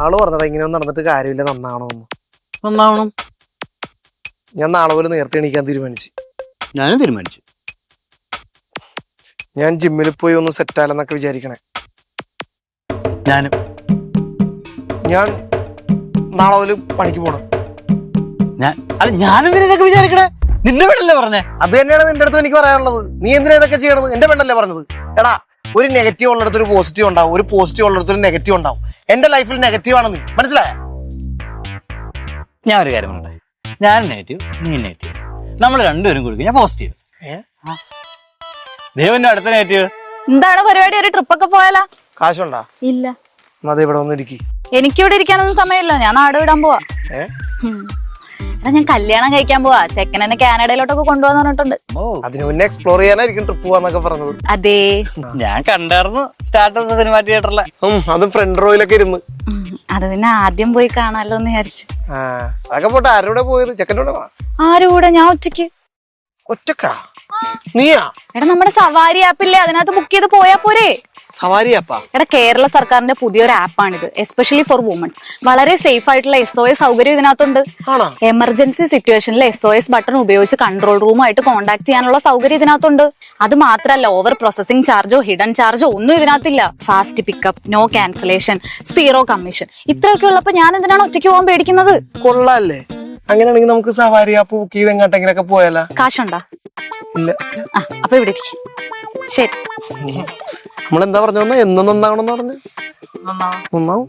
ആള് പറഞ്ഞടാ ഇങ്ങനെ ഒന്നും നടന്നിട്ട് കാര്യമില്ല, നന്നാവണമെന്ന്. നന്നാവണം. ഞാൻ നാളെ പോലെ നേരത്തെ എണീക്കാൻ തീരുമാനിച്ചു. ഞാനും തീരുമാനിച്ചു. ഞാൻ ജിമ്മിൽ പോയി ഒന്ന് സെറ്റാലെന്നൊക്കെ വിചാരിക്കണേ. ഞാൻ നാളെ പോലെ പണിക്ക് പോണം. ഞാനെന്തിനാ ഇതൊക്കെ വിചാരിക്കണേ? നിന്റെ വീടല്ലേ പറഞ്ഞേ? അത് തന്നെയാണ് നിന്റെ അടുത്ത് എനിക്ക് പറയാനുള്ളത്. നീ എന്തിനാ ഇതൊക്കെ ചെയ്യണത്? എന്റെ പെണ്ണല്ലേ പറഞ്ഞത്. എടാ, ഒരു നെഗറ്റീവ് ഉള്ളിടത്ത് ഒരു പോസിറ്റീവ് ഉണ്ടാവും, ഒരു പോസിറ്റീവ് ഉള്ളിടത്ത് ഒരു നെഗറ്റീവ് ഉണ്ടാവും. എന്റെ ലൈഫിൽ നെഗറ്റീവ് ആണ് നീ, മനസ്സിലായ? ഞാൻ ഒരു കാര്യം പറയട്ടെ, ഞാൻ നെഗറ്റീവ്, നീ നെഗറ്റീവ്, നമ്മൾ രണ്ടുപേരും കൊടുക്കും. ഞാൻ പോസിറ്റീവ്. ദേവന്റെ അടുത്ത നെഗറ്റീവ്. എന്താണ് പരിപാടി? ഒരു ട്രിപ്പൊക്കെ പോയാലാ? കാശുണ്ടാ? ഇല്ല. അത് ഇവിടെ ഒന്നും ഇരിക്കും. എനിക്കിവിടെ ഇരിക്കാനൊന്നും സമയമില്ല, ഞാൻ നാട് വിടാൻ പോവാ. എടാ, ഞാൻ കല്യാണം കഴിക്കാൻ പോവാ. ചെക്കൻ എന്നെ കാനഡയിലോട്ടൊക്കെ കൊണ്ടുപോകാന്ന് പറഞ്ഞിട്ടുണ്ട്. അതിന് മുന്നേ എക്സ്പ്ലോർ ചെയ്യാനായിരിക്കും ട്രിപ്പ് പോവാന്നൊക്കെ പറഞ്ഞത്. അതെ, ഞാൻ കണ്ടായിരുന്നു സ്റ്റാർട്ടസ് സിനിമ തിയേറ്ററിലെ. അതും ഫ്രണ്ട് റോയിലൊക്കെ ഇരുന്ന്. അത് പിന്നെ ആദ്യം പോയി കാണാലോ എന്ന് വിചാരിച്ചു. അതൊക്കെ പോട്ടെ. ആരുടെ പോയത്? ചെക്കൻ്റെ കൂടെ? ആരുടെ കൂടെ? ഞാൻ ഒറ്റയ്ക്ക്. ഒറ്റക്കാ? നീയാ? എടാ, നമ്മുടെ സവാരി ആപ്പില്ലേ, അതിനകത്ത് ബുക്ക് ചെയ്ത് പോയാ പോരെ? സവാരി ആപ്പാ? എടാ, കേരള സർക്കാരിന്റെ പുതിയൊരു ആപ്പാണിത്, എസ്പെഷ്യലി ഫോർ വുമൻസ്. വളരെ സേഫ് ആയിട്ടുള്ള SOS സൗകര്യം ഇതിനകത്തുണ്ട്. എമർജൻസി സിറ്റുവേഷനിൽ SOS ബട്ടൺ ഉപയോഗിച്ച് കൺട്രോൾ റൂമായിട്ട് കോൺടാക്ട് ചെയ്യാനുള്ള സൗകര്യം ഇതിനകത്തുണ്ട്. അത് മാത്രല്ല, ഓവർ പ്രോസസിംഗ് ചാർജോ ഹിഡൻ ചാർജോ ഒന്നും ഇതിനകത്തില്ല. Fast pickup, no cancellation, 0 commission. ഇത്രയൊക്കെ ഉള്ളപ്പോ ഞാൻ എന്തിനാണ് ഒറ്റയ്ക്ക് പോകാൻ പേടിക്കുന്നത്? കൊള്ളാല്ലേ? അങ്ങനെയാണെങ്കിൽ നമുക്ക് സവാരി ആപ്പ് ബുക്ക് ചെയ്ത് എങ്ങോട്ടെങ്കിലൊക്കെ പോയാലോ? കാശുണ്ടാ? ഇല്ല. അപ്പൊ ഇവിടെ ഇരിക്കും. ശരി. നമ്മളെന്താ പറഞ്ഞു? എന്നും നന്നാവണമെന്ന് പറഞ്ഞു. നന്നാവും.